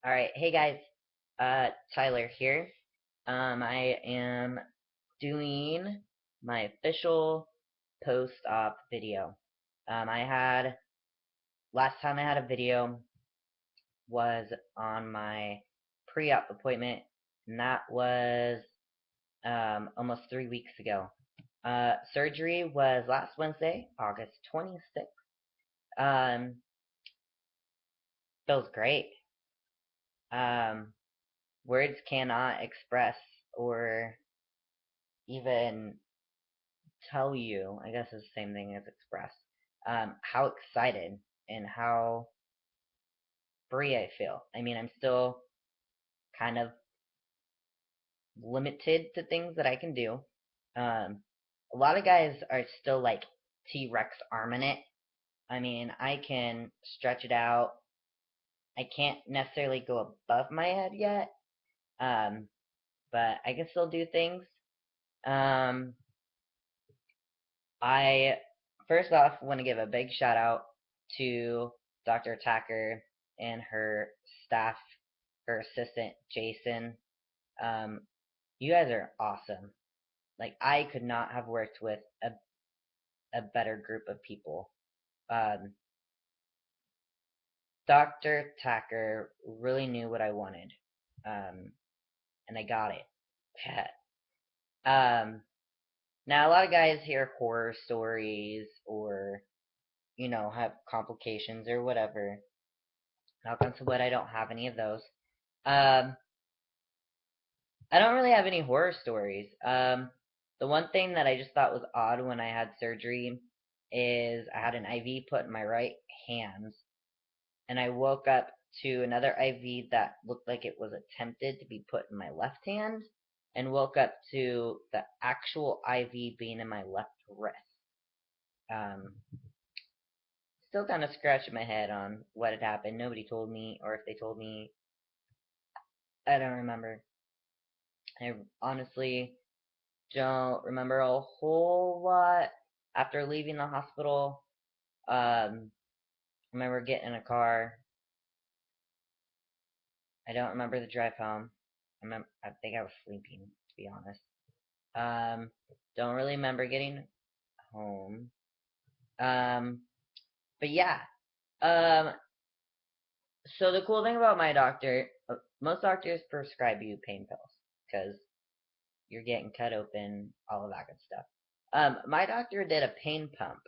Alright, hey guys, Tyler here. I am doing my official post-op video. I had, last time I had a video was on my pre-op appointment, and that was, almost 3 weeks ago. Surgery was last Wednesday, August 26th. Um, Feels great. Um, Words cannot express or even tell you, I guess it's the same thing as express, how excited and how free I feel. I mean, I'm still kind of limited to things that I can do. A lot of guys are still like T-Rex arming it. I mean, I can stretch it out. I can't necessarily go above my head yet, um, but I can still do things. Um, I first off want to give a big shout out to Dr. Tacker and her staff, her assistant Jason. Um, you guys are awesome. Like I could not have worked with a better group of people. Um, Dr. Tacker really knew what I wanted, and I got it. Now a lot of guys hear horror stories or have complications or whatever. Knock on wood, I don't have any of those. Um, I don't really have any horror stories. The one thing that I just thought was odd when I had surgery is I had an IV put in my right hand, and I woke up to another IV that looked like it was attempted to be put in my left hand, and woke up to the actual IV being in my left wrist. Um, Still kind of scratching my head on what had happened. Nobody told me, or if they told me, I don't remember. I honestly don't remember a whole lot after leaving the hospital. I remember getting in a car. I don't remember the drive home. I think I was sleeping, to be honest. Don't really remember getting home. Um, but yeah. Um, so the cool thing about my doctor, most doctors prescribe you pain pills because you're getting cut open, all of that good stuff. My doctor did a pain pump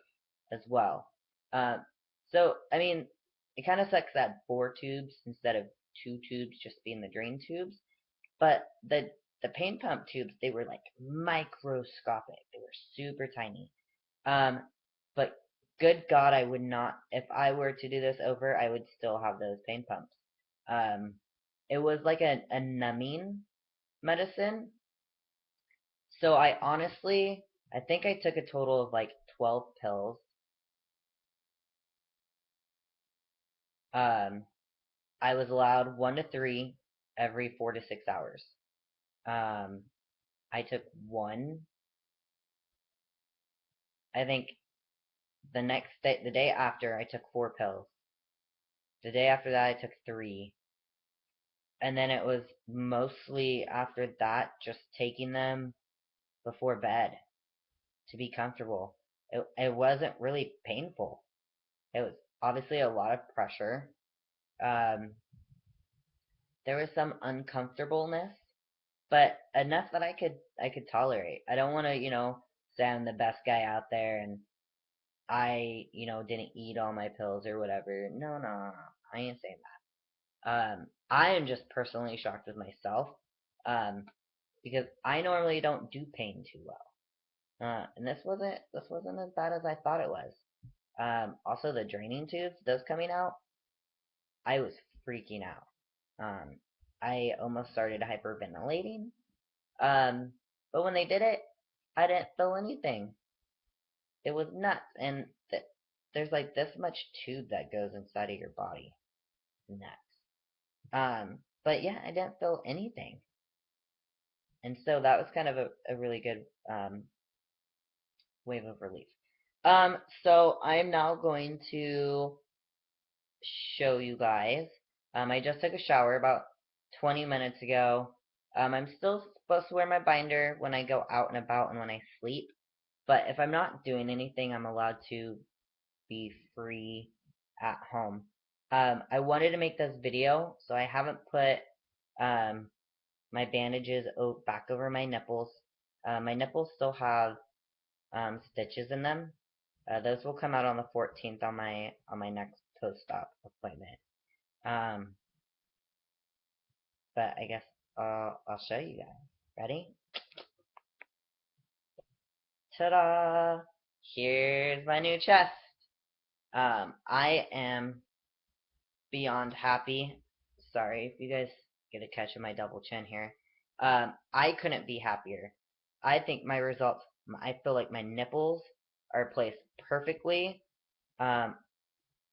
as well. Um, so I mean, it kind of sucks that 4 tubes instead of 2 tubes just being the drain tubes. But the pain pump tubes, they were like microscopic. They were super tiny. Um, but good God, I would not. If I were to do this over, I would still have those pain pumps. Um, it was like a numbing medicine. So I think I took a total of like 12 pills. Um, I was allowed 1 to 3 every 4 to 6 hours. Um, I took one. I think the day after, I took 4 pills. The day after that, I took 3. And then it was mostly after that, just taking them before bed to be comfortable. It wasn't really painful. It was obviously a lot of pressure. Um, there was some uncomfortableness, but enough that I could tolerate. I don't want to, say I'm the best guy out there and I, didn't eat all my pills or whatever. No, no, no, no. I ain't saying that. I am just personally shocked with myself, um, because I normally don't do pain too well. And this wasn't as bad as I thought it was. Also the draining tubes, those coming out, I was freaking out. Um, I almost started hyperventilating. Um, but when they did it, I didn't feel anything. It was nuts, and there's like this much tube that goes inside of your body. Nuts. But yeah, I didn't feel anything, and so that was kind of a really good wave of relief. So I'm now going to show you guys. I just took a shower about 20 minutes ago. I'm still supposed to wear my binder when I go out and about and when I sleep, but if I'm not doing anything, I'm allowed to be free at home. I wanted to make this video, so I haven't put um, my bandages back over my nipples. My nipples still have stitches in them. Those will come out on the 14th on my next post-op appointment. Um, but I guess I'll show you guys. Ready? Ta-da! Here's my new chest. I am beyond happy. Sorry if you guys get a catch of my double chin here. I couldn't be happier. I think my results, I feel like my nipples are placed perfectly. Um,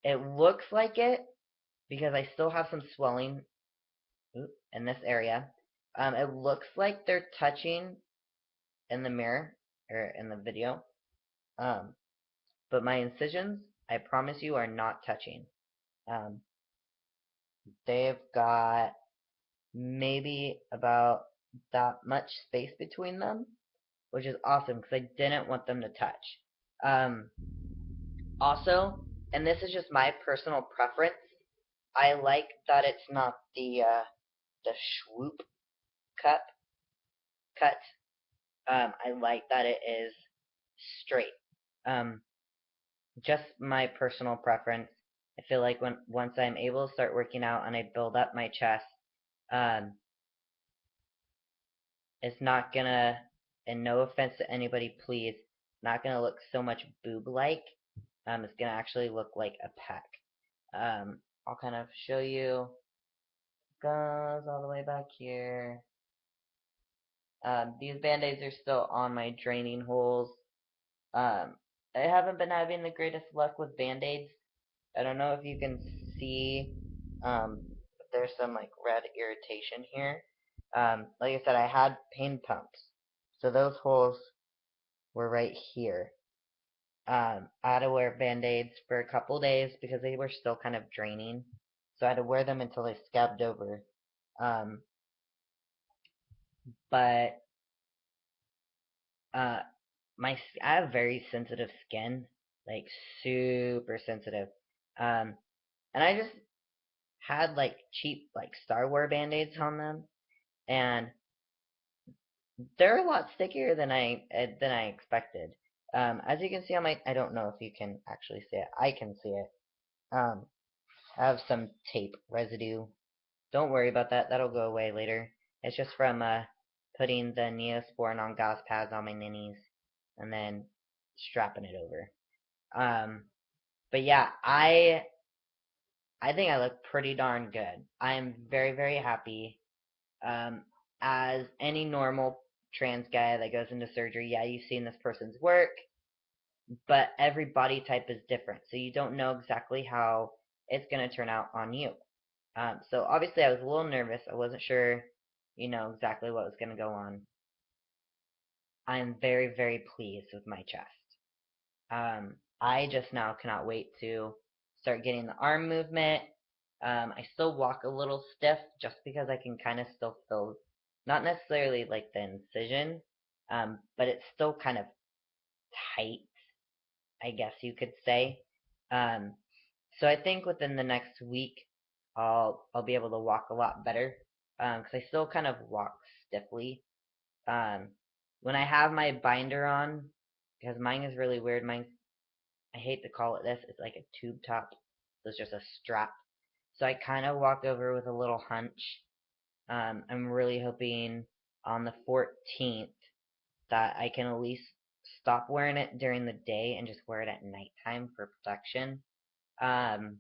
it looks like it because I still have some swelling in this area. It looks like they're touching in the mirror or in the video. Um, but my incisions, I promise you, are not touching. Um, they've got maybe about that much space between them, which is awesome because I didn't want them to touch. Um, Also, and this is just my personal preference, I like that it's not the swoop cut cut. I like that it is straight. Um, just my personal preference. I feel like once I'm able to start working out and I build up my chest, um, it's not gonna, and no offense to anybody, please, not gonna look so much boob-like. It's gonna actually look like a pec. I'll kind of show you. Goes all the way back here. These band-aids are still on my draining holes. Um, I haven't been having the greatest luck with band-aids. I don't know if you can see, but there's some like red irritation here. Like I said, I had pain pumps, so those holes were right here. I had to wear band-aids for a couple days because they were still kind of draining, so I had to wear them until they scabbed over. Um, but uh, I have very sensitive skin, like super sensitive. Um, and I just had like cheap like Star Wars band-aids on them, and they're a lot stickier than I expected. As you can see on my, I don't know if you can actually see it. I can see it. Um, I have some tape residue. Don't worry about that. That'll go away later. It's just from putting the Neosporin on gauze pads on my ninnies and then strapping it over. But yeah, I think I look pretty darn good. I am very, very happy. Um, as any normal trans guy that goes into surgery, yeah, you've seen this person's work, but every body type is different, so you don't know exactly how it's going to turn out on you. So obviously I was a little nervous. I wasn't sure, exactly what was going to go on. I'm very, very pleased with my chest. I just now cannot wait to start getting the arm movement. I still walk a little stiff just because I can kind of still feel, not necessarily like the incision, but it's still kind of tight, I guess you could say. Um, so I think within the next week, I'll be able to walk a lot better, because I still kind of walk stiffly. Um, when I have my binder on, because mine is really weird. I hate to call it this. It's like a tube top. So it's just a strap. So I kind of walk over with a little hunch. I'm really hoping on the 14th that I can at least stop wearing it during the day and just wear it at nighttime for protection. Um,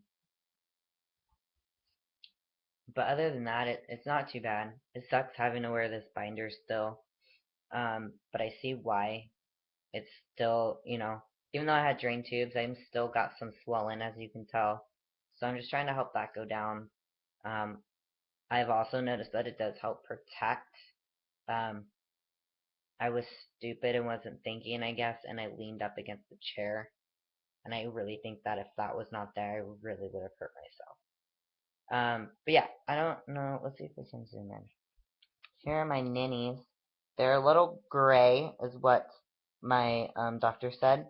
but other than that, it's not too bad. It sucks having to wear this binder still. But I see why. It's still, even though I had drain tubes, I'm still got some swelling, as you can tell. So I'm just trying to help that go down. Um, I've also noticed that it does help protect. Um, I was stupid and wasn't thinking, I guess, and I leaned up against the chair. And I really think that if that was not there, I really would have hurt myself. But yeah, I don't know. Let's see if we can zoom in. Here are my ninnies. They're a little gray, is what my doctor said,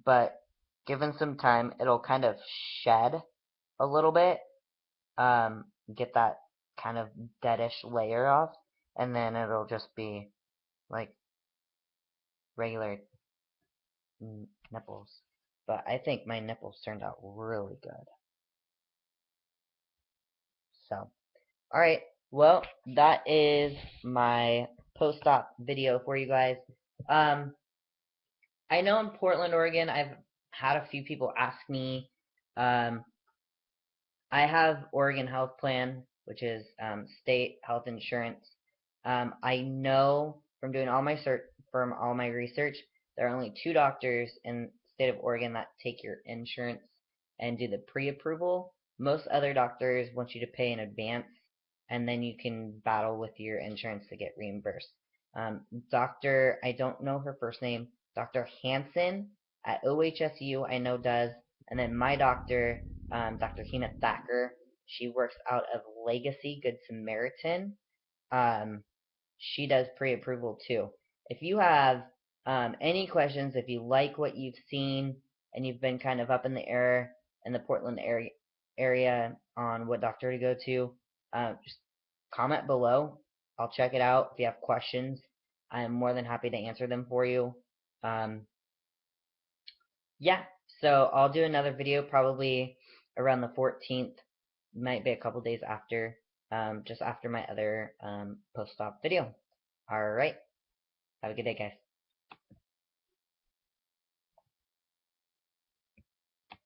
but given some time, it'll kind of shed a little bit, get that kind of deadish layer off, and then it'll just be like regular nipples. But I think my nipples turned out really good. So, alright, well, that is my post-op video for you guys. I know in Portland, Oregon, I've had a few people ask me. Um, I have Oregon Health Plan, which is state health insurance. I know from doing from all my research, there are only two doctors in the state of Oregon that take your insurance and do the pre-approval. Most other doctors want you to pay in advance, and then you can battle with your insurance to get reimbursed. Doctor, I don't know her first name, Dr. Hansen at OHSU, I know does, and then my doctor, Dr. Hina Thacker, she works out of Legacy Good Samaritan. Um, she does pre-approval too. If you have any questions, if you like what you've seen and you've been kind of up in the air in the Portland area on what doctor to go to, just comment below. I'll check it out. If you have questions, I'm more than happy to answer them for you. Um, yeah, so I'll do another video probably around the 14th, might be a couple days after, just after my other post-op video. Alright, have a good day, guys.